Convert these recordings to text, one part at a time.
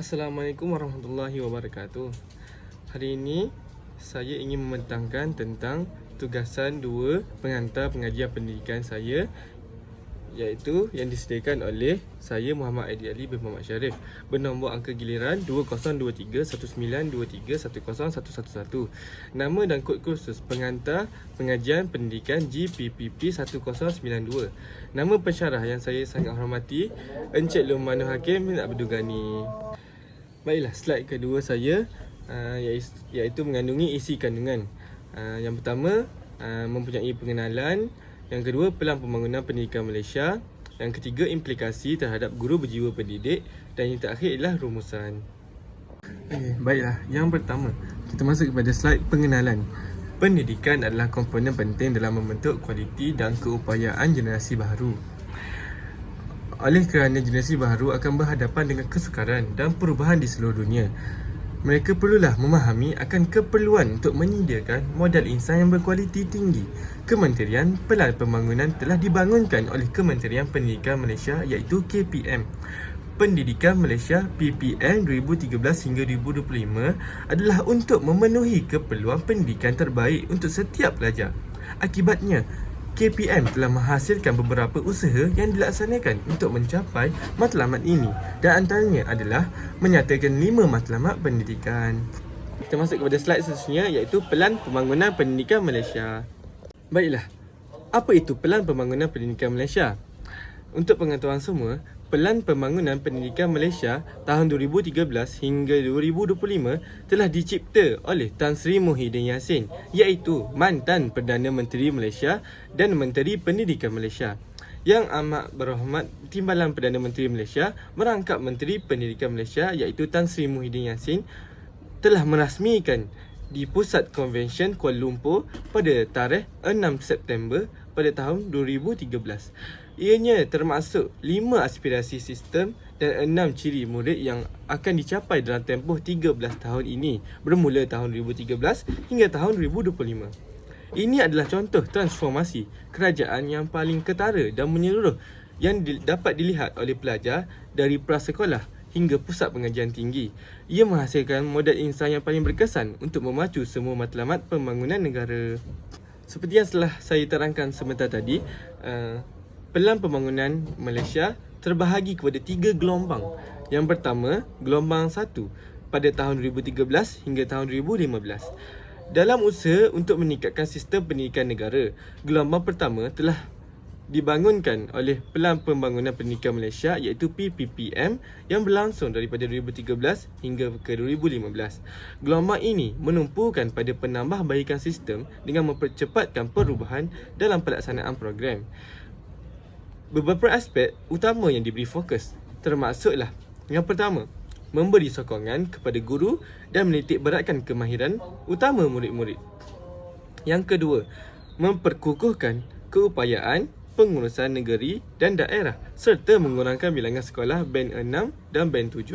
Assalamualaikum warahmatullahi wabarakatuh. Hari ini saya ingin membentangkan tentang tugasan dua pengantar pengajian pendidikan saya, iaitu yang disediakan oleh saya Muhammad Aidil Ali bin Muhammad Sharif, bernombor angka giliran 202319210111. Nama dan kod kursus pengantar pengajian pendidikan GPPP 1092. Nama pensyarah yang saya sangat hormati Encik Luqmanul Hakim bin Abdul Ghani. Baiklah, slide kedua saya iaitu mengandungi isi kandungan. Yang pertama, mempunyai pengenalan. Yang kedua, pelan pembangunan pendidikan Malaysia. Yang ketiga, implikasi terhadap guru berjiwa pendidik. Dan yang terakhir ialah rumusan. Baiklah, yang pertama, kita masuk kepada slide pengenalan. Pendidikan adalah komponen penting dalam membentuk kualiti dan keupayaan generasi baharu. Oleh kerana generasi baharu akan berhadapan dengan kesukaran dan perubahan di seluruh dunia, mereka perlulah memahami akan keperluan untuk menyediakan modal insan yang berkualiti tinggi. Kementerian Pelan Pembangunan telah dibangunkan oleh Kementerian Pendidikan Malaysia iaitu KPM. Pendidikan Malaysia PPM 2013 hingga 2025 adalah untuk memenuhi keperluan pendidikan terbaik untuk setiap pelajar. Akibatnya, KPM telah menghasilkan beberapa usaha yang dilaksanakan untuk mencapai matlamat ini, dan antaranya adalah menyatakan 5 matlamat pendidikan. Kita masuk kepada slide seterusnya iaitu Pelan Pembangunan Pendidikan Malaysia. Baiklah, apa itu Pelan Pembangunan Pendidikan Malaysia? Untuk pengetahuan semua, Pelan Pembangunan Pendidikan Malaysia tahun 2013 hingga 2025 telah dicipta oleh Tan Sri Muhyiddin Yassin, iaitu mantan Perdana Menteri Malaysia dan Menteri Pendidikan Malaysia. Yang amat berhormat Timbalan Perdana Menteri Malaysia merangkap Menteri Pendidikan Malaysia iaitu Tan Sri Muhyiddin Yassin telah merasmikan di Pusat Konvensyen Kuala Lumpur pada tarikh 6 September pada tahun 2013. Ianya termasuk 5 aspirasi sistem dan 6 ciri murid yang akan dicapai dalam tempoh 13 tahun ini, bermula tahun 2013 hingga tahun 2025. Ini adalah contoh transformasi kerajaan yang paling ketara dan menyeluruh yang dapat dilihat oleh pelajar dari prasekolah hingga pusat pengajian tinggi. Ia menghasilkan modal insan yang paling berkesan untuk memacu semua matlamat pembangunan negara. Seperti yang telah saya terangkan sebentar tadi, Pelan Pembangunan Malaysia terbahagi kepada 3 gelombang. Yang pertama, gelombang 1 pada tahun 2013 hingga tahun 2015. Dalam usaha untuk meningkatkan sistem pendidikan negara, gelombang pertama telah dibangunkan oleh Pelan Pembangunan Pendidikan Malaysia iaitu PPPM yang berlangsung daripada 2013 hingga ke 2015. Gelombang ini menumpukan pada penambahbaikan sistem dengan mempercepatkan perubahan dalam pelaksanaan program. Beberapa aspek utama yang diberi fokus termasuklah: yang pertama, memberi sokongan kepada guru dan menitik beratkan kemahiran utama murid-murid. Yang kedua, memperkukuhkan keupayaan pengurusan negeri dan daerah serta mengurangkan bilangan sekolah band 6 dan band 7.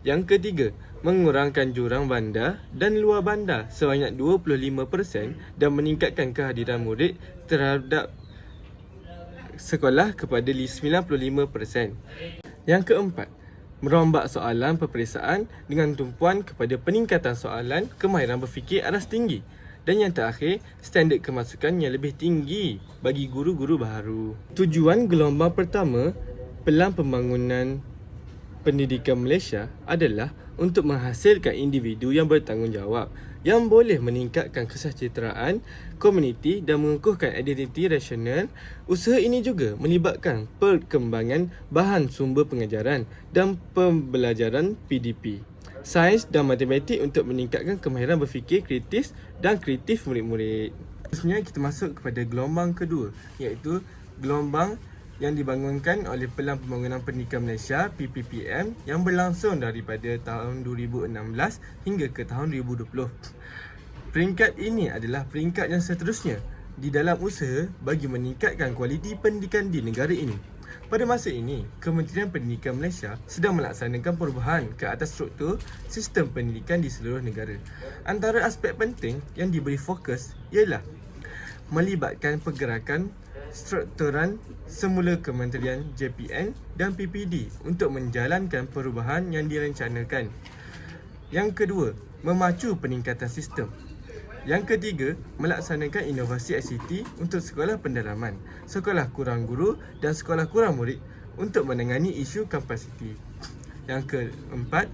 Yang ketiga, mengurangkan jurang bandar dan luar bandar sebanyak 25% dan meningkatkan kehadiran murid terhadap sekolah kepada 95%. Yang keempat, merombak soalan peperiksaan dengan tumpuan kepada peningkatan soalan kemahiran berfikir aras tinggi. Dan yang terakhir, standard kemasukan yang lebih tinggi bagi guru-guru baharu. Tujuan gelombang pertama Pelan Pembangunan Pendidikan Malaysia adalah untuk menghasilkan individu yang bertanggungjawab yang boleh meningkatkan kesejahteraan komuniti dan mengukuhkan identiti rasional. Usaha ini juga melibatkan perkembangan bahan sumber pengajaran dan pembelajaran PDP, sains dan matematik untuk meningkatkan kemahiran berfikir kritis dan kreatif murid-murid. Seterusnya kita masuk kepada gelombang kedua iaitu gelombang yang dibangunkan oleh Pelan Pembangunan Pendidikan Malaysia PPPM yang berlangsung daripada tahun 2016 hingga ke tahun 2020. Peringkat ini adalah peringkat yang seterusnya di dalam usaha bagi meningkatkan kualiti pendidikan di negara ini. Pada masa ini, Kementerian Pendidikan Malaysia sedang melaksanakan perubahan ke atas struktur sistem pendidikan di seluruh negara. Antara aspek penting yang diberi fokus ialah melibatkan pergerakan strukturan semula Kementerian JPN dan PPD untuk menjalankan perubahan yang direncanakan. Yang kedua, memacu peningkatan sistem. Yang ketiga, melaksanakan inovasi ICT untuk sekolah pendalaman, sekolah kurang guru dan sekolah kurang murid untuk menangani isu kapasiti. Yang keempat,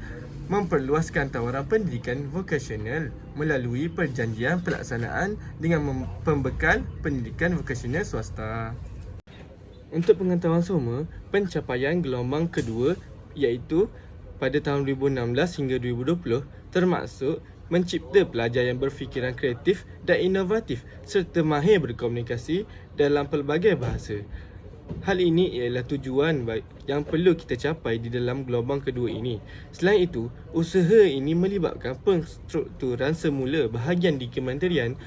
memperluaskan tawaran pendidikan vokasional melalui perjanjian pelaksanaan dengan pembekal pendidikan vokasional swasta. Untuk pengetahuan semua, pencapaian gelombang kedua iaitu pada tahun 2016 hingga 2020 termasuk mencipta pelajar yang berfikiran kreatif dan inovatif serta mahir berkomunikasi dalam pelbagai bahasa. Hal ini ialah tujuan yang perlu kita capai di dalam gelombang kedua ini. Selain itu, usaha ini melibatkan penstrukturan semula bahagian di kementerian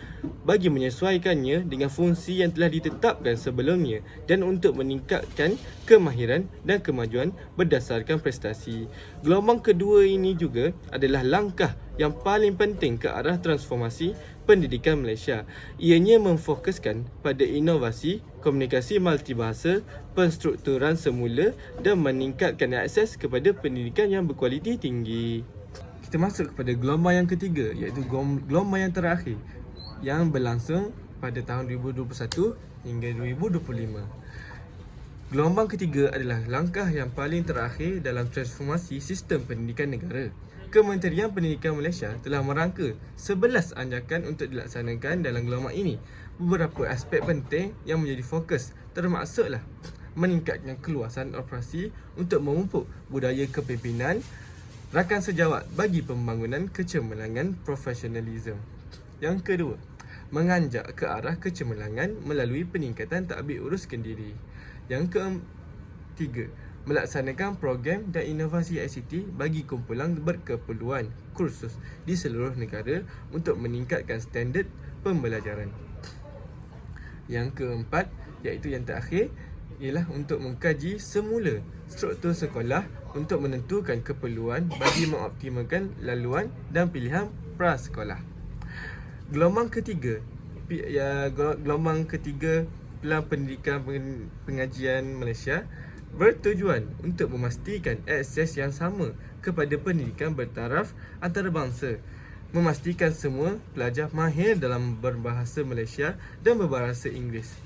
bagi menyesuaikannya dengan fungsi yang telah ditetapkan sebelumnya dan untuk meningkatkan kemahiran dan kemajuan berdasarkan prestasi. Gelombang kedua ini juga adalah langkah yang paling penting ke arah transformasi pendidikan Malaysia. Ianya memfokuskan pada inovasi, komunikasi multibahasa, penstrukturan semula dan meningkatkan akses kepada pendidikan yang berkualiti tinggi. Kita masuk kepada gelombang yang ketiga iaitu gelombang yang terakhir yang berlangsung pada tahun 2021 hingga 2025. Gelombang ketiga adalah langkah yang paling terakhir dalam transformasi sistem pendidikan negara. Kementerian Pendidikan Malaysia telah merangka 11 anjakan untuk dilaksanakan dalam gelombang ini. Beberapa aspek penting yang menjadi fokus termasuklah meningkatkan keluasan operasi untuk memupuk budaya kepimpinan, rakan sejawat bagi pembangunan kecemerlangan profesionalisme. Yang kedua, menganjak ke arah kecemerlangan melalui peningkatan tadbir uruskan diri. Yang ketiga, melaksanakan program dan inovasi ICT bagi kumpulan berkeperluan kursus di seluruh negara untuk meningkatkan standard pembelajaran. Yang keempat, iaitu yang terakhir, ialah untuk mengkaji semula struktur sekolah untuk menentukan keperluan bagi mengoptimalkan laluan dan pilihan prasekolah. Gelombang ketiga Pelan Pendidikan Pengajian Malaysia bertujuan untuk memastikan akses yang sama kepada pendidikan bertaraf antarabangsa, memastikan semua pelajar mahir dalam berbahasa Malaysia dan berbahasa Inggeris.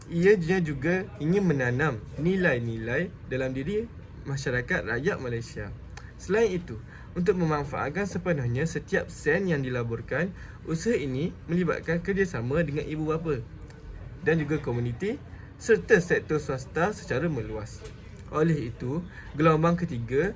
Ia juga ingin menanam nilai-nilai dalam diri masyarakat rakyat Malaysia. Selain itu, untuk memanfaatkan sepenuhnya setiap sen yang dilaburkan, usaha ini melibatkan kerjasama dengan ibu bapa dan juga komuniti serta sektor swasta secara meluas. Oleh itu, gelombang ketiga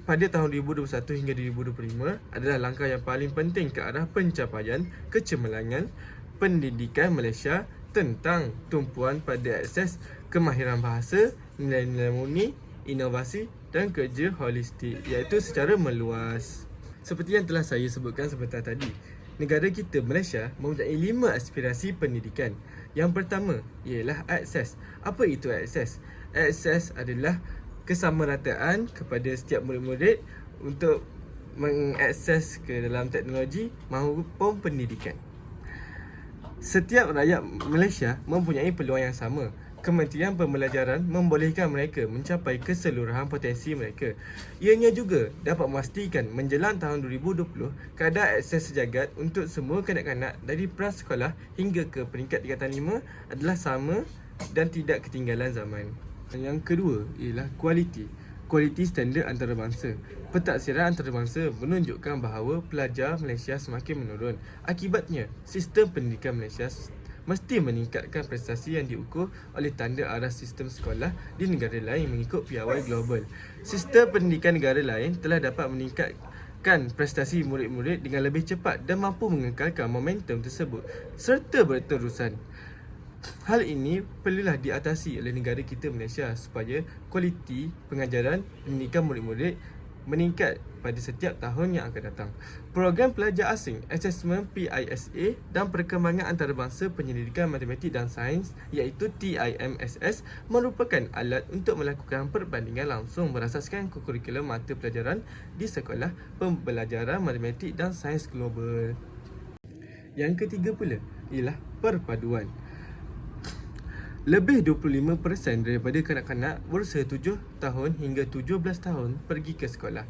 pada tahun 2021 hingga 2025 adalah langkah yang paling penting ke arah pencapaian kecemerlangan pendidikan Malaysia tentang tumpuan pada akses kemahiran bahasa, nilai-nilai murni, inovasi dan kerja holistik, iaitu secara meluas. Seperti yang telah saya sebutkan sebentar tadi, negara kita Malaysia mempunyai 5 aspirasi pendidikan. Yang pertama ialah akses. Apa itu akses? Akses adalah kesamarataan kepada setiap murid-murid untuk mengakses ke dalam teknologi maupun pendidikan. Setiap rakyat Malaysia mempunyai peluang yang sama. Kementerian Pembelajaran membolehkan mereka mencapai keseluruhan potensi mereka. Ianya juga dapat memastikan menjelang tahun 2020 kadar akses sejagat untuk semua kanak-kanak dari prasekolah hingga ke peringkat tingkatan 5 adalah sama dan tidak ketinggalan zaman. Yang kedua ialah kualiti standard antarabangsa. Pentaksiran antarabangsa menunjukkan bahawa pelajar Malaysia semakin menurun. Akibatnya, sistem pendidikan Malaysia mesti meningkatkan prestasi yang diukur oleh tanda arah sistem sekolah di negara lain mengikut piawai global. Sistem pendidikan negara lain telah dapat meningkatkan prestasi murid-murid dengan lebih cepat dan mampu mengekalkan momentum tersebut serta berterusan. Hal ini perlulah diatasi oleh negara kita Malaysia supaya kualiti pengajaran pendidikan murid-murid meningkat pada setiap tahun yang akan datang. Program pelajar asing, Assessment PISA dan perkembangan antarabangsa penyelidikan matematik dan sains iaitu TIMSS merupakan alat untuk melakukan perbandingan langsung berasaskan kurikulum mata pelajaran di sekolah pembelajaran matematik dan sains global. Yang ketiga pula ialah perpaduan. Lebih 25% daripada kanak-kanak berusia 7 tahun hingga 17 tahun pergi ke sekolah.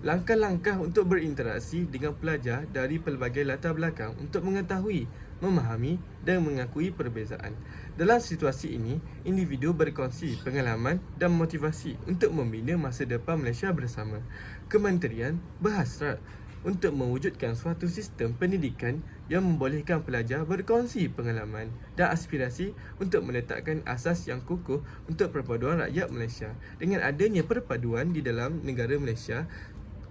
Langkah-langkah untuk berinteraksi dengan pelajar dari pelbagai latar belakang untuk mengetahui, memahami dan mengakui perbezaan. Dalam situasi ini, individu berkongsi pengalaman dan motivasi untuk membina masa depan Malaysia bersama. Kementerian berhasrat untuk mewujudkan suatu sistem pendidikan yang membolehkan pelajar berkongsi pengalaman dan aspirasi untuk meletakkan asas yang kukuh untuk perpaduan rakyat Malaysia. Dengan adanya perpaduan di dalam negara Malaysia,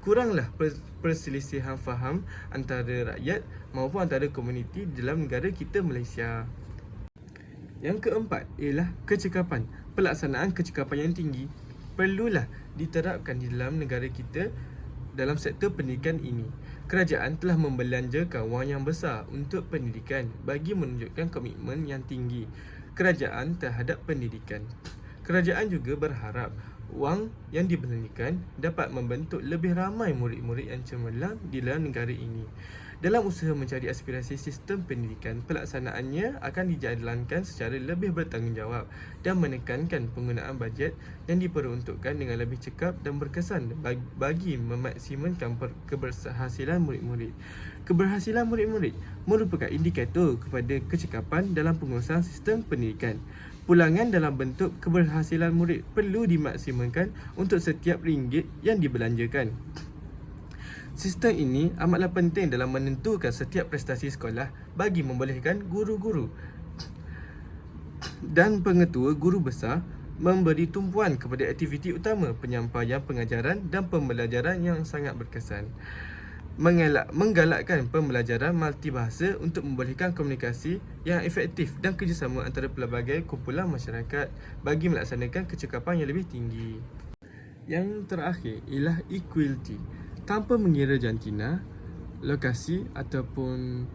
kuranglah perselisihan faham antara rakyat maupun antara komuniti di dalam negara kita Malaysia. Yang keempat ialah kecekapan. Pelaksanaan kecekapan yang tinggi perlulah diterapkan di dalam negara kita dalam sektor pendidikan ini. Kerajaan telah membelanjakan wang yang besar untuk pendidikan bagi menunjukkan komitmen yang tinggi kerajaan terhadap pendidikan. Kerajaan juga berharap wang yang dibelanjakan dapat membentuk lebih ramai murid-murid yang cemerlang di dalam negara ini. Dalam usaha mencari aspirasi sistem pendidikan, pelaksanaannya akan dijalankan secara lebih bertanggungjawab dan menekankan penggunaan bajet yang diperuntukkan dengan lebih cekap dan berkesan bagi memaksimumkan keberhasilan murid-murid. Keberhasilan murid-murid merupakan indikator kepada kecekapan dalam pengurusan sistem pendidikan. Pulangan dalam bentuk keberhasilan murid perlu dimaksimumkan untuk setiap ringgit yang dibelanjakan. Sistem ini amatlah penting dalam menentukan setiap prestasi sekolah bagi membolehkan guru-guru dan pengetua guru besar memberi tumpuan kepada aktiviti utama penyampaian pengajaran dan pembelajaran yang sangat berkesan. Menggalakkan pembelajaran multibahasa untuk membolehkan komunikasi yang efektif dan kerjasama antara pelbagai kumpulan masyarakat bagi melaksanakan kecekapan yang lebih tinggi. Yang terakhir ialah equality. Tanpa mengira jantina, lokasi ataupun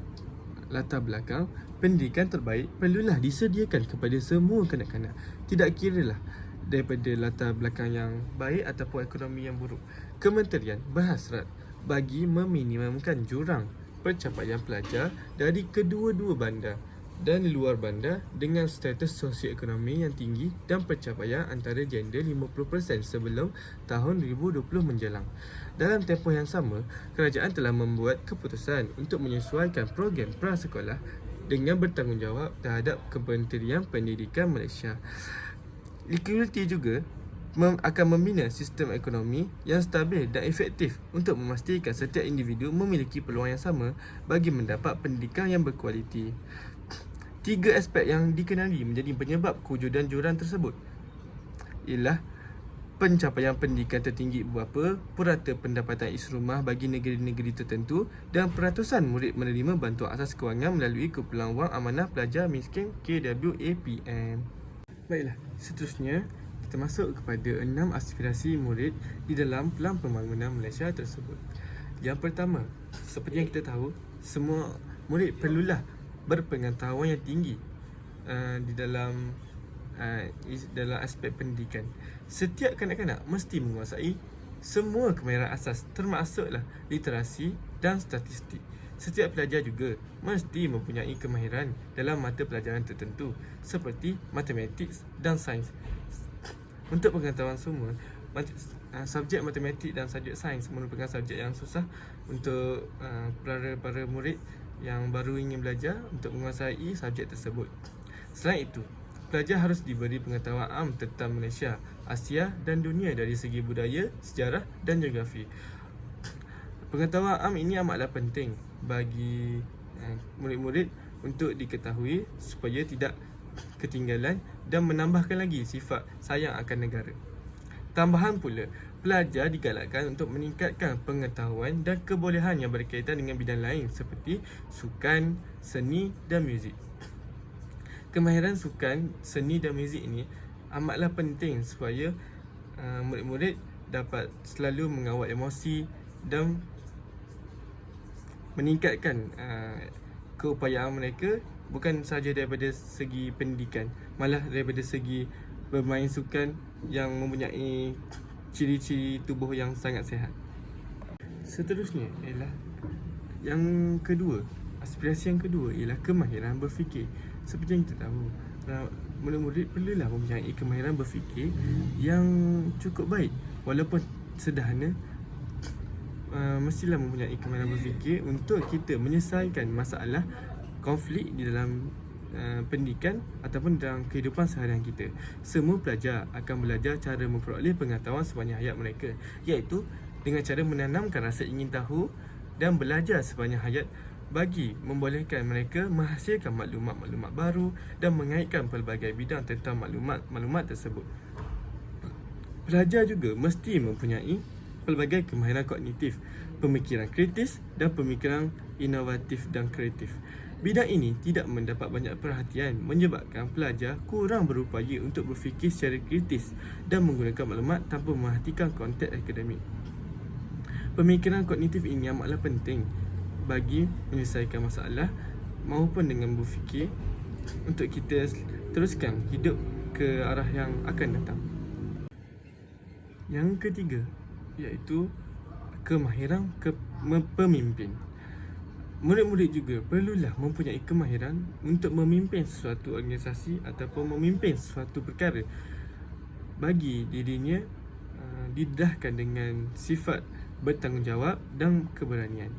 latar belakang, pendidikan terbaik perlulah disediakan kepada semua kanak-kanak. Tidak kiralah daripada latar belakang yang baik ataupun ekonomi yang buruk. Kementerian berhasrat bagi meminimumkan jurang pencapaian pelajar dari kedua-dua bandar dan luar bandar dengan status sosioekonomi yang tinggi dan pencapaian antara gender 50% sebelum tahun 2020 menjelang. Dalam tempoh yang sama, kerajaan telah membuat keputusan untuk menyesuaikan program prasekolah dengan bertanggungjawab terhadap Kementerian Pendidikan Malaysia. Equality juga akan membina sistem ekonomi yang stabil dan efektif untuk memastikan setiap individu memiliki peluang yang sama bagi mendapat pendidikan yang berkualiti. 3 aspek yang dikenali menjadi penyebab kewujudan jurang tersebut ialah pencapaian pendidikan tertinggi berapa, purata pendapatan isi rumah bagi negeri-negeri tertentu dan peratusan murid menerima bantuan asas kewangan melalui kumpulan wang amanah pelajar miskin KWAPM. Baiklah, seterusnya kita masuk kepada 6 aspirasi murid di dalam Pelan Pembangunan Malaysia tersebut. Yang pertama, seperti yang kita tahu, semua murid perlulah berpengetahuan yang tinggi di dalam aspek pendidikan. Setiap kanak-kanak mesti menguasai semua kemahiran asas termasuklah literasi dan statistik. Setiap pelajar juga mesti mempunyai kemahiran dalam mata pelajaran tertentu seperti matematik dan sains. Untuk pengetahuan semua, subjek matematik dan subjek sains merupakan subjek yang susah untuk para murid yang baru ingin belajar untuk menguasai subjek tersebut. Selain itu, pelajar harus diberi pengetahuan am tentang Malaysia, Asia dan dunia dari segi budaya, sejarah dan geografi. Pengetahuan am ini amatlah penting bagi murid-murid untuk diketahui supaya tidak ketinggalan dan menambahkan lagi sifat sayang akan negara. Tambahan pula, pelajar digalakkan untuk meningkatkan pengetahuan dan kebolehan yang berkaitan dengan bidang lain seperti sukan, seni dan muzik. Kemahiran sukan, seni dan muzik ini amatlah penting supaya murid-murid dapat selalu mengawal emosi dan meningkatkan keupayaan mereka bukan sahaja daripada segi pendidikan, malah daripada segi bermain sukan yang mempunyai ciri-ciri tubuh yang sangat sihat. Seterusnya ialah yang kedua, aspirasi yang kedua ialah kemahiran berfikir. Seperti yang kita tahu, murid-murid perlulah mempunyai kemahiran berfikir yang cukup baik. Walaupun sederhana, mestilah mempunyai kemahiran berfikir untuk kita menyelesaikan masalah konflik di dalam pendidikan ataupun dalam kehidupan seharian kita. Semua pelajar akan belajar cara memperoleh pengetahuan sepanjang hayat mereka, iaitu dengan cara menanamkan rasa ingin tahu dan belajar sepanjang hayat bagi membolehkan mereka menghasilkan maklumat-maklumat baru dan mengaitkan pelbagai bidang tentang maklumat tersebut. Pelajar juga mesti mempunyai pelbagai kemahiran kognitif, pemikiran kritis dan pemikiran inovatif dan kreatif. Bidang ini tidak mendapat banyak perhatian menyebabkan pelajar kurang berupaya untuk berfikir secara kritis dan menggunakan maklumat tanpa memerhatikan konteks akademik. Pemikiran kognitif ini amatlah penting bagi menyelesaikan masalah maupun dengan berfikir untuk kita teruskan hidup ke arah yang akan datang. Yang ketiga, iaitu kemahiran pemimpin. Murid-murid juga perlulah mempunyai kemahiran untuk memimpin sesuatu organisasi ataupun memimpin sesuatu perkara. Bagi dirinya didedahkan dengan sifat bertanggungjawab dan keberanian.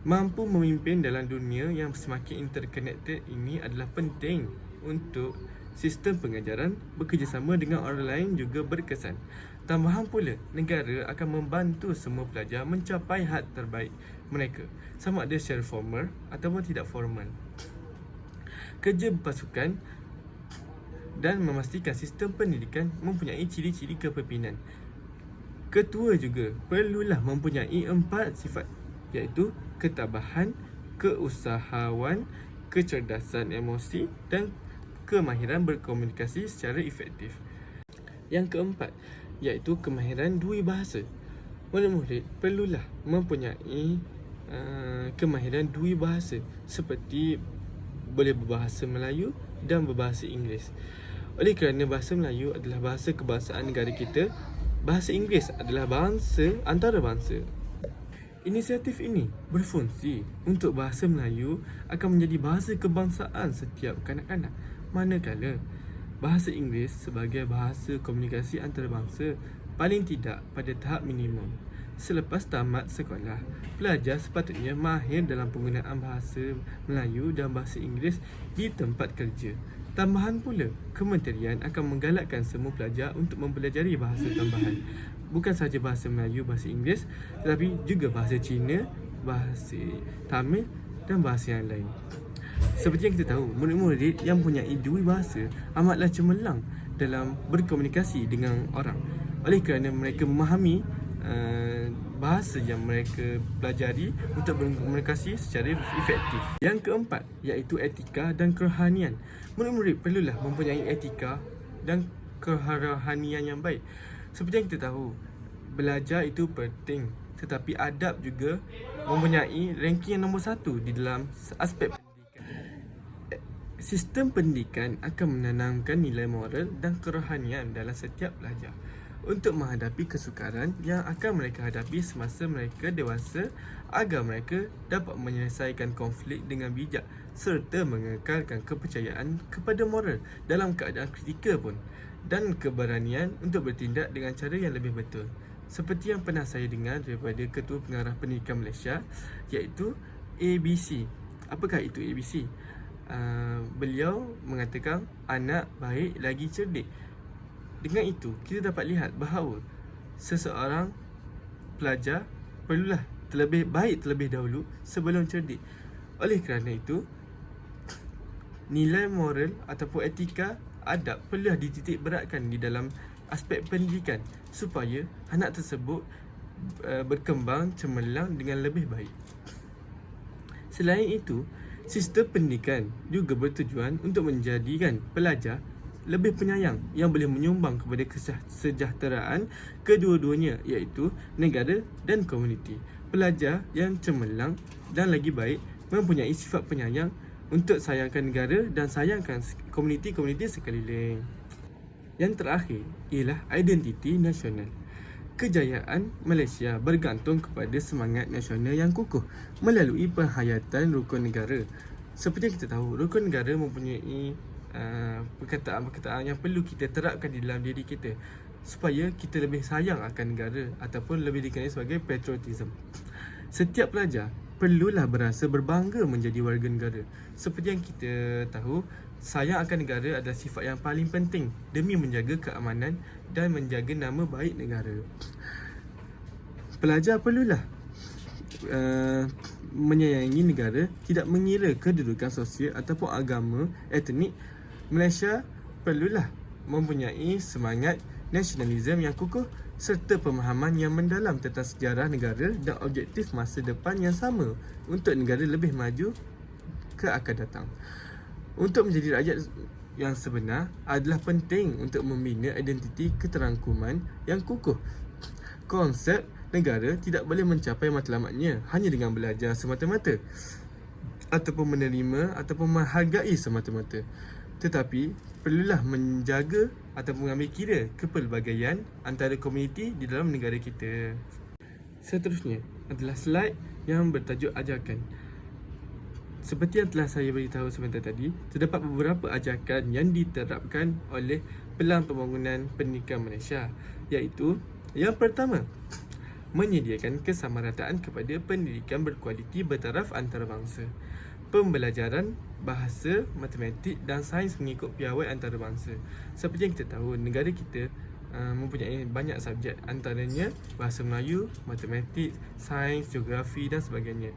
Mampu memimpin dalam dunia yang semakin interconnected ini adalah penting untuk sistem pengajaran bekerjasama dengan orang lain juga berkesan. Tambahan pula, negara akan membantu semua pelajar mencapai had terbaik mereka, sama ada secara formal ataupun tidak formal. Kerja berpasukan dan memastikan sistem pendidikan mempunyai ciri-ciri kepimpinan. Ketua juga perlulah mempunyai 4 sifat, iaitu ketabahan, keusahawan, kecerdasan emosi dan kemahiran berkomunikasi secara efektif. Yang keempat, iaitu kemahiran dua bahasa. Murid-murid perlulah mempunyai kemahiran dua bahasa seperti boleh berbahasa Melayu dan berbahasa Inggeris. Oleh kerana bahasa Melayu adalah bahasa kebangsaan negara kita, bahasa Inggeris adalah bahasa antarabangsa. Inisiatif ini berfungsi untuk bahasa Melayu akan menjadi bahasa kebangsaan setiap kanak-kanak, manakala bahasa Inggeris sebagai bahasa komunikasi antarabangsa paling tidak pada tahap minimum. Selepas tamat sekolah, pelajar sepatutnya mahir dalam penggunaan bahasa Melayu dan bahasa Inggeris di tempat kerja. Tambahan pula, kementerian akan menggalakkan semua pelajar untuk mempelajari bahasa tambahan. Bukan sahaja bahasa Melayu, bahasa Inggeris, tetapi juga bahasa Cina, bahasa Tamil dan bahasa yang lain. Seperti yang kita tahu, murid-murid yang mempunyai dua bahasa amatlah cemerlang dalam berkomunikasi dengan orang, oleh kerana mereka memahami bahasa yang mereka pelajari untuk berkomunikasi secara efektif. Yang keempat, iaitu etika dan kerohanian. Murid-murid perlulah mempunyai etika dan kerohanian yang baik. Seperti yang kita tahu, belajar itu penting, tetapi adab juga mempunyai ranking yang nombor 1 di dalam aspek pendidikan. Sistem pendidikan akan menanamkan nilai moral dan kerohanian dalam setiap pelajar untuk menghadapi kesukaran yang akan mereka hadapi semasa mereka dewasa, agar mereka dapat menyelesaikan konflik dengan bijak serta mengekalkan kepercayaan kepada moral dalam keadaan kritikal pun, dan keberanian untuk bertindak dengan cara yang lebih betul. Seperti yang pernah saya dengar daripada Ketua Pengarah Pendidikan Malaysia, iaitu ABC. Apakah itu ABC? Beliau mengatakan anak baik lagi cerdik. Dengan itu, kita dapat lihat bahawa seseorang pelajar perlulah terlebih baik terlebih dahulu sebelum cerdik. Oleh kerana itu, nilai moral ataupun etika, adab perlulah dititik beratkan di dalam aspek pendidikan supaya anak tersebut berkembang cemerlang dengan lebih baik. Selain itu, sistem pendidikan juga bertujuan untuk menjadikan pelajar lebih penyayang yang boleh menyumbang kepada kesejahteraan kedua-duanya, iaitu negara dan komuniti. Pelajar yang cemerlang dan lagi baik mempunyai sifat penyayang untuk sayangkan negara dan sayangkan komuniti-komuniti sekeliling. Yang terakhir ialah identiti nasional. Kejayaan Malaysia bergantung kepada semangat nasional yang kukuh melalui penghayatan rukun negara. Seperti yang kita tahu, rukun negara mempunyai perkataan-perkataan yang perlu kita terapkan di dalam diri kita supaya kita lebih sayang akan negara ataupun lebih dikenali sebagai patriotism. Setiap pelajar perlulah berasa berbangga menjadi warga negara. Seperti yang kita tahu, sayang akan negara adalah sifat yang paling penting demi menjaga keamanan dan menjaga nama baik negara. Pelajar perlulah menyayangi negara, tidak mengira kedudukan sosial ataupun agama, etnik. Malaysia perlulah mempunyai semangat nasionalisme yang kukuh serta pemahaman yang mendalam tentang sejarah negara dan objektif masa depan yang sama untuk negara lebih maju ke akan datang. Untuk menjadi rakyat yang sebenar adalah penting untuk membina identiti keterangkuman yang kukuh. Konsep negara tidak boleh mencapai matlamatnya hanya dengan belajar semata-mata ataupun menerima ataupun menghargai semata-mata, tetapi perlulah menjaga ataupun mengambil kira kepelbagaian antara komuniti di dalam negara kita. Seterusnya adalah slide yang bertajuk ajakan. Seperti yang telah saya beritahu sebentar tadi, terdapat beberapa ajakan yang diterapkan oleh Pelan Pembangunan Pendidikan Malaysia, iaitu yang pertama, menyediakan kesamarataan kepada pendidikan berkualiti bertaraf antarabangsa. Pembelajaran bahasa, matematik dan sains mengikut piawai antarabangsa. Seperti yang kita tahu, negara kita mempunyai banyak subjek, antaranya bahasa Melayu, matematik, sains, geografi dan sebagainya.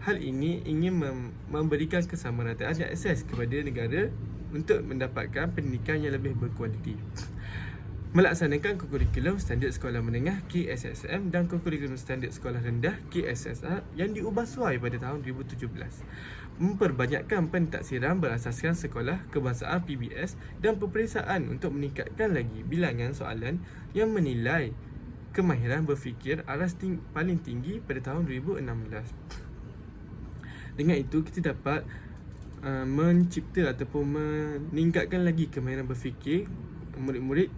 Hal ini ingin memberikan kesamarataan dan akses kepada negara untuk mendapatkan pendidikan yang lebih berkualiti. Melaksanakan kurikulum standard sekolah menengah KSSM dan kurikulum standard sekolah rendah KSSR yang diubah suai pada tahun 2017. Memperbanyakkan pentaksiran berasaskan sekolah kebangsaan PBS dan peperiksaan untuk meningkatkan lagi bilangan soalan yang menilai kemahiran berfikir aras paling tinggi pada tahun 2016. Dengan itu, kita dapat mencipta ataupun meningkatkan lagi kemahiran berfikir murid-murid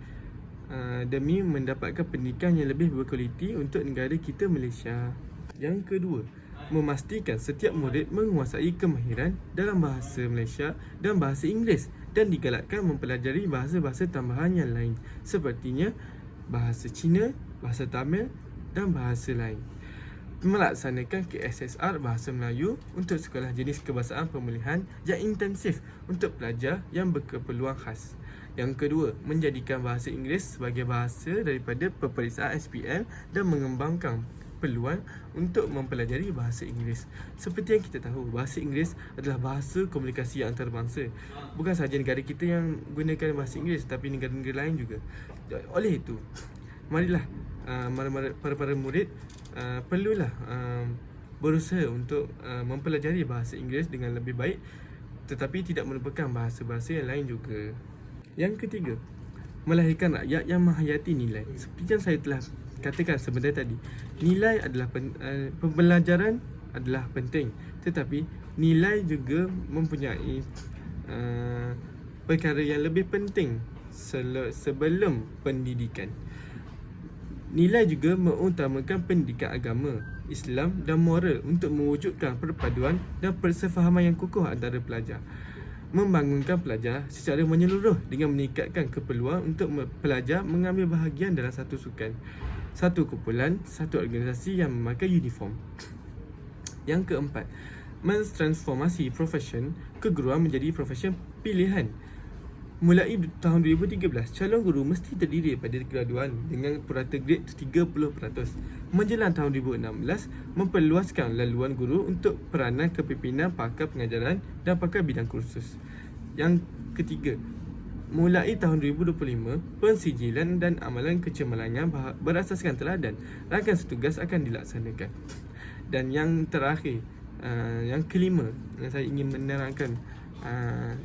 demi mendapatkan pendidikan yang lebih berkualiti untuk negara kita Malaysia. Yang kedua, memastikan setiap murid menguasai kemahiran dalam bahasa Malaysia dan bahasa Inggeris dan digalakkan mempelajari bahasa-bahasa tambahan yang lain sepertinya bahasa Cina, bahasa Tamil dan bahasa lain. Melaksanakan KSSR Bahasa Melayu untuk sekolah jenis kebangsaan pemulihan yang intensif untuk pelajar yang berkeperluan khas. Yang kedua, menjadikan bahasa Inggeris sebagai bahasa daripada peperiksaan SPM dan mengembangkan peluang untuk mempelajari bahasa Inggeris. Seperti yang kita tahu, bahasa Inggeris adalah bahasa komunikasi antarabangsa. Bukan sahaja negara kita yang gunakan bahasa Inggeris, tapi negara-negara lain juga. Oleh itu, marilah para murid perlulah berusaha untuk mempelajari bahasa Inggeris dengan lebih baik, tetapi tidak melupakan bahasa-bahasa yang lain juga. Yang ketiga, melahirkan rakyat yang menghayati nilai. Seperti yang saya telah katakan sebentar tadi, nilai adalah pembelajaran adalah penting, tetapi nilai juga mempunyai perkara yang lebih penting sebelum pendidikan. Nilai juga mengutamakan pendidikan agama, Islam dan moral untuk mewujudkan perpaduan dan persefahaman yang kukuh antara pelajar. Membangunkan pelajar secara menyeluruh dengan meningkatkan keperluan untuk pelajar mengambil bahagian dalam satu sukan, satu kumpulan, satu organisasi yang memakai uniform. Yang keempat, mentransformasi profession keguruan menjadi profession pilihan. Mulai tahun 2013, calon guru mesti terdiri daripada graduan dengan purata grade 30%. Menjelang tahun 2016, memperluaskan laluan guru untuk peranan kepimpinan pakar pengajaran dan pakar bidang kursus. Yang ketiga, mulai tahun 2025, pensijilan dan amalan kecemerlangan berasaskan teladan rangkaian setugas akan dilaksanakan. Dan yang terakhir, yang kelima yang saya ingin menerangkan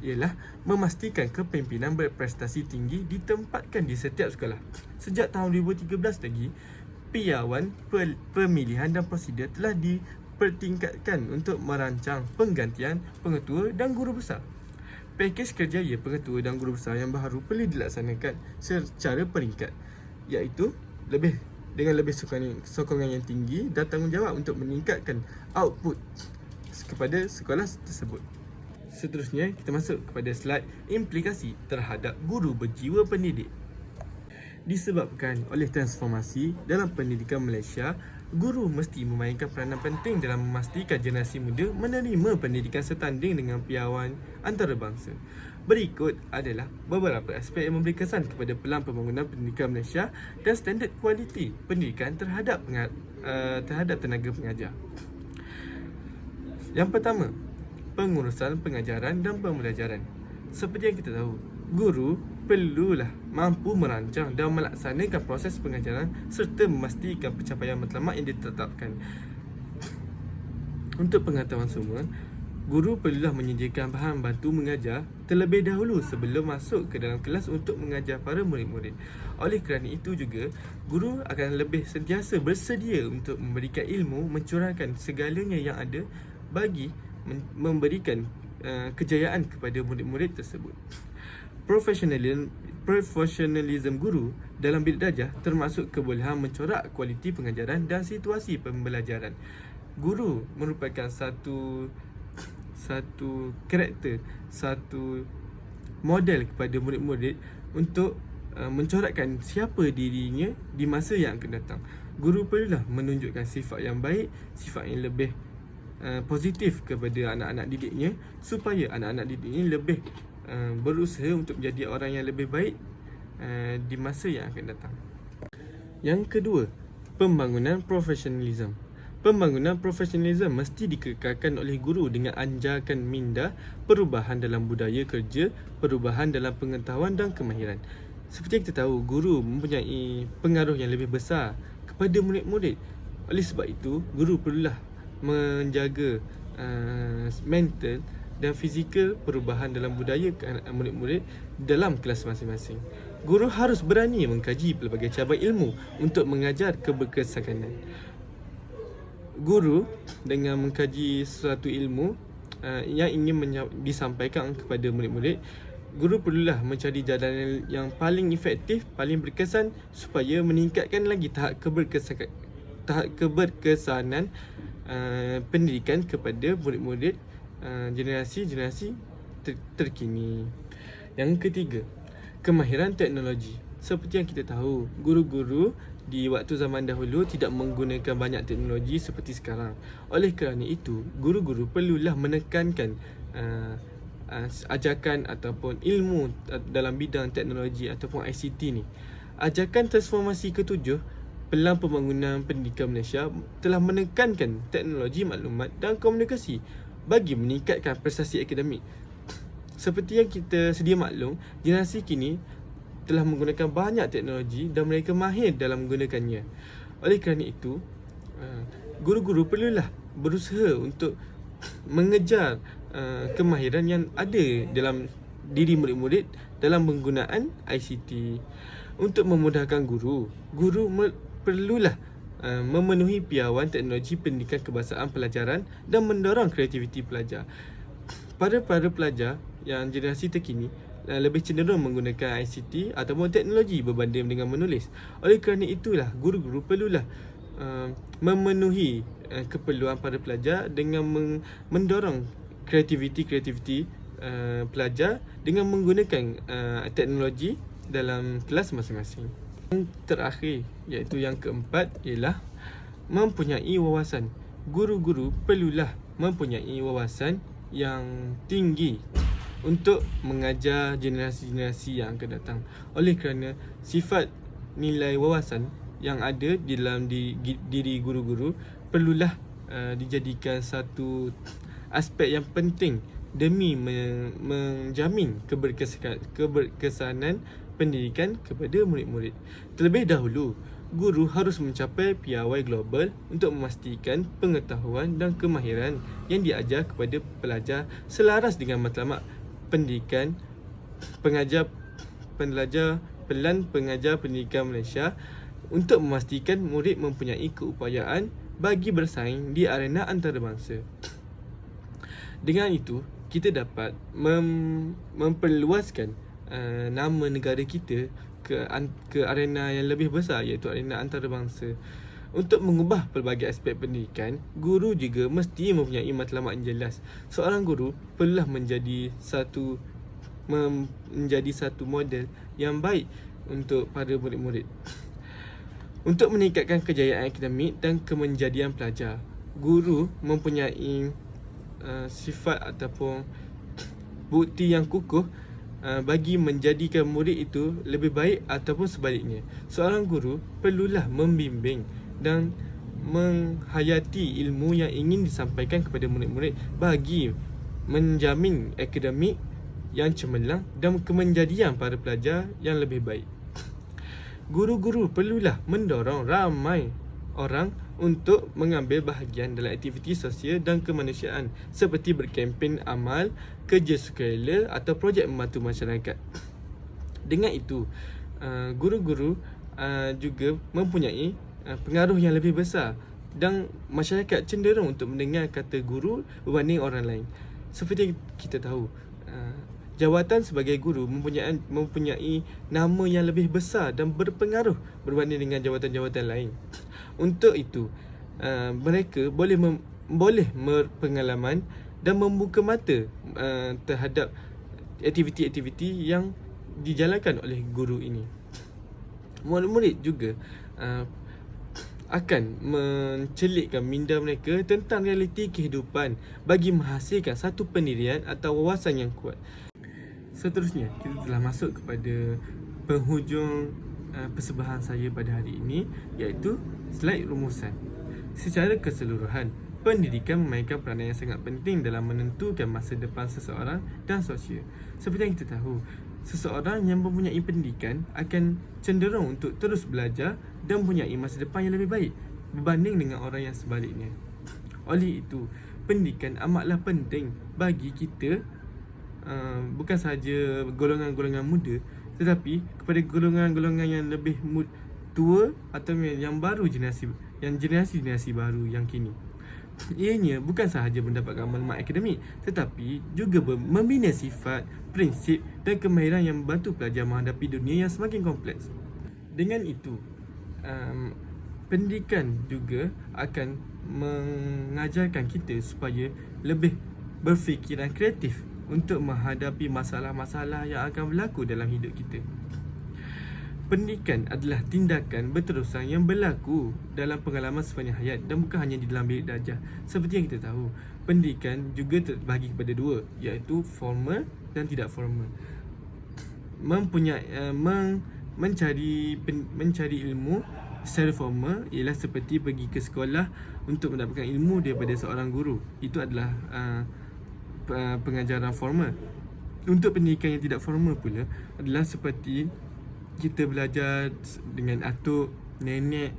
ialah memastikan kepimpinan berprestasi tinggi ditempatkan di setiap sekolah. Sejak tahun 2013 lagi, piawan pemilihan dan prosedur telah dipertingkatkan untuk merancang penggantian pengetua dan guru besar. Pakej kerjaya pengetua dan guru besar yang baru perlu dilaksanakan secara peringkat, iaitu dengan lebih sokongan yang tinggi dan tanggungjawab untuk meningkatkan output kepada sekolah tersebut. Seterusnya, kita masuk kepada slide implikasi terhadap guru berjiwa pendidik. Disebabkan oleh transformasi dalam pendidikan Malaysia, guru mesti memainkan peranan penting dalam memastikan generasi muda menerima pendidikan setanding dengan piawai antarabangsa. Berikut adalah beberapa aspek yang memberi kesan kepada pelan pembangunan pendidikan Malaysia dan standard kualiti pendidikan terhadap tenaga pengajar. Yang pertama, pengurusan pengajaran dan pembelajaran. Seperti yang kita tahu, guru perlulah mampu merancang dan melaksanakan proses pengajaran serta memastikan pencapaian matlamat yang ditetapkan. Untuk pengetahuan semua, guru perlulah menyediakan bahan bantu mengajar terlebih dahulu sebelum masuk ke dalam kelas untuk mengajar para murid-murid. Oleh kerana itu juga, guru akan lebih sentiasa bersedia untuk memberikan ilmu, mencurahkan segalanya yang ada bagi memberikan kejayaan kepada murid-murid tersebut. Profesionalism guru dalam bilik darjah termasuk kebolehan mencorak kualiti pengajaran dan situasi pembelajaran. Guru merupakan satu karakter, satu model kepada murid-murid untuk mencorakkan siapa dirinya di masa yang akan datang. Guru perlulah menunjukkan sifat yang baik, sifat yang lebih positif kepada anak-anak didiknya supaya anak-anak didiknya lebih berusaha untuk menjadi orang yang lebih baik di masa yang akan datang. Yang kedua, pembangunan profesionalism. Pembangunan profesionalism mesti dikekalkan oleh guru dengan anjakan minda perubahan dalam budaya kerja, perubahan dalam pengetahuan dan kemahiran. Seperti yang kita tahu, guru mempunyai pengaruh yang lebih besar kepada murid-murid. Oleh sebab itu, guru perlulah menjaga mental dan fizikal perubahan dalam budaya murid-murid dalam kelas masing-masing. Guru harus berani mengkaji pelbagai cabang ilmu untuk mengajar keberkesanan. Guru dengan mengkaji sesuatu ilmu yang ingin disampaikan kepada murid-murid, guru perlulah mencari jalan yang paling efektif, paling berkesan supaya meningkatkan lagi tahap keberkesanan pendidikan kepada murid-murid generasi terkini. Yang ketiga, kemahiran teknologi. Seperti yang kita tahu, guru-guru di waktu zaman dahulu tidak menggunakan banyak teknologi seperti sekarang. Oleh kerana itu, guru-guru perlulah menekankan ajakan ataupun ilmu dalam bidang teknologi ataupun ICT ni. Ajakan transformasi ketujuh Pelan Pembangunan Pendidikan Malaysia telah menekankan teknologi maklumat dan komunikasi bagi meningkatkan prestasi akademik. Seperti yang kita sedia maklum, generasi kini telah menggunakan banyak teknologi dan mereka mahir dalam menggunakannya. Oleh kerana itu, guru-guru perlulah berusaha untuk mengejar kemahiran yang ada dalam diri murid-murid dalam penggunaan ICT. Untuk memudahkan guru perlulah memenuhi piawai teknologi pendidikan kebangsaan pelajaran dan mendorong kreativiti pelajar. Para pelajar yang generasi terkini lebih cenderung menggunakan ICT ataupun teknologi berbanding dengan menulis. Oleh kerana itulah, guru-guru perlulah memenuhi keperluan para pelajar dengan mendorong kreativiti pelajar dengan menggunakan teknologi dalam kelas masing-masing. Yang terakhir, iaitu yang keempat, ialah mempunyai wawasan. Guru-guru perlulah mempunyai wawasan yang tinggi untuk mengajar generasi-generasi yang akan datang. Oleh kerana sifat nilai wawasan yang ada di dalam diri guru-guru perlulah dijadikan satu aspek yang penting demi menjamin keberkesanan pendidikan kepada murid-murid. Terlebih dahulu, guru harus mencapai piawai global untuk memastikan pengetahuan dan kemahiran yang diajar kepada pelajar selaras dengan matlamat pendidikan Pelan Pengajar Pendidikan Malaysia untuk memastikan murid mempunyai keupayaan bagi bersaing di arena antarabangsa. Dengan itu, kita dapat memperluaskan nama negara kita ke arena yang lebih besar, iaitu arena antarabangsa. Untuk mengubah pelbagai aspek pendidikan, guru juga mesti mempunyai matlamat yang jelas. Seorang guru perlulah menjadi satu model yang baik untuk para murid-murid. Untuk meningkatkan kejayaan akademik dan kemenjadian pelajar, guru mempunyai sifat ataupun bukti yang kukuh bagi menjadikan murid itu lebih baik ataupun sebaliknya. Seorang guru perlulah membimbing dan menghayati ilmu yang ingin disampaikan kepada murid-murid bagi menjamin akademik yang cemerlang dan kemenjadian para pelajar yang lebih baik. Guru-guru perlulah mendorong ramai orang untuk mengambil bahagian dalam aktiviti sosial dan kemanusiaan seperti berkempen amal, kerja sukarela atau projek membantu masyarakat. Dengan itu, guru-guru juga mempunyai pengaruh yang lebih besar dan masyarakat cenderung untuk mendengar kata guru berbanding orang lain. Seperti kita tahu, jawatan sebagai guru mempunyai nama yang lebih besar dan berpengaruh berbanding dengan jawatan-jawatan lain. Untuk itu, mereka boleh berpengalaman dan membuka mata terhadap aktiviti-aktiviti yang dijalankan oleh guru ini. Murid-murid juga akan mencelitkan minda mereka tentang realiti kehidupan bagi menghasilkan satu pendirian atau wawasan yang kuat. Seterusnya, kita telah masuk kepada penghujung persembahan saya pada hari ini, iaitu slide rumusan. Secara keseluruhan, pendidikan memainkan peranan yang sangat penting dalam menentukan masa depan seseorang dan sosial. Seperti yang kita tahu, seseorang yang mempunyai pendidikan akan cenderung untuk terus belajar dan mempunyai masa depan yang lebih baik berbanding dengan orang yang sebaliknya. Oleh itu, pendidikan amatlah penting bagi kita, bukan sahaja golongan-golongan muda, tetapi kepada golongan-golongan yang lebih tua atau yang baru, generasi baru yang kini. Ianya bukan sahaja mendapatkan maklumat akademik, tetapi juga membina sifat, prinsip dan kemahiran yang membantu pelajar menghadapi dunia yang semakin kompleks. Dengan itu, pendidikan juga akan mengajarkan kita supaya lebih berfikiran kreatif untuk menghadapi masalah-masalah yang akan berlaku dalam hidup kita. Pendidikan adalah tindakan berterusan yang berlaku dalam pengalaman sepanjang hayat dan bukan hanya di dalam bilik darjah. Seperti yang kita tahu, pendidikan juga terbagi kepada dua, iaitu formal dan tidak formal. Mencari ilmu secara formal ialah seperti pergi ke sekolah untuk mendapatkan ilmu daripada seorang guru. Itu adalah pengajaran formal. Untuk pendidikan yang tidak formal pula adalah seperti kita belajar dengan atuk, nenek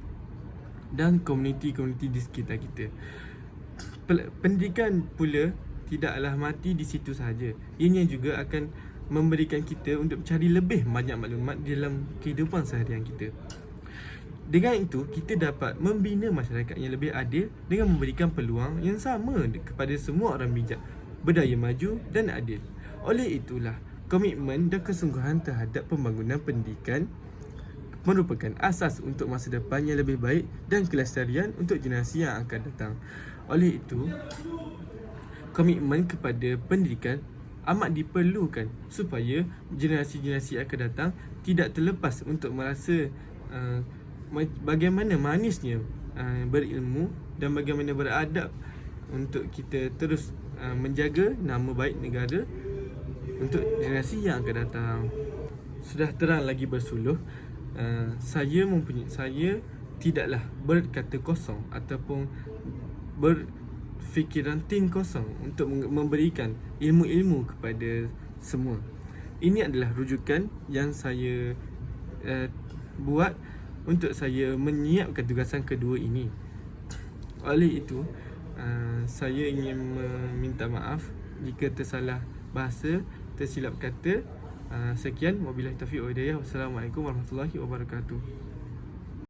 dan komuniti-komuniti di sekitar kita. Pendidikan pula tidaklah mati di situ sahaja. Ianya juga akan memberikan kita untuk mencari lebih banyak maklumat dalam kehidupan seharian kita. Dengan itu, kita dapat membina masyarakat yang lebih adil dengan memberikan peluang yang sama kepada semua orang bijak, berdaya maju dan adil. Oleh itulah, komitmen dan kesungguhan terhadap pembangunan pendidikan merupakan asas untuk masa depan yang lebih baik dan kelestarian untuk generasi yang akan datang. Oleh itu, komitmen kepada pendidikan amat diperlukan supaya generasi-generasi akan datang tidak terlepas untuk merasa bagaimana manisnya berilmu dan bagaimana beradab untuk kita terus menjaga nama baik negara untuk generasi yang akan datang. Sudah terang lagi bersuluh, saya tidaklah berkata kosong ataupun berfikiran tin kosong untuk memberikan ilmu-ilmu kepada semua. Ini adalah rujukan yang saya buat untuk saya menyiapkan tugasan kedua ini. Oleh itu, saya ingin meminta maaf jika tersalah bahasa, tersilap kata. Sekian, wabillahi taufiq wal hidayah. Wassalamualaikum warahmatullahi wabarakatuh.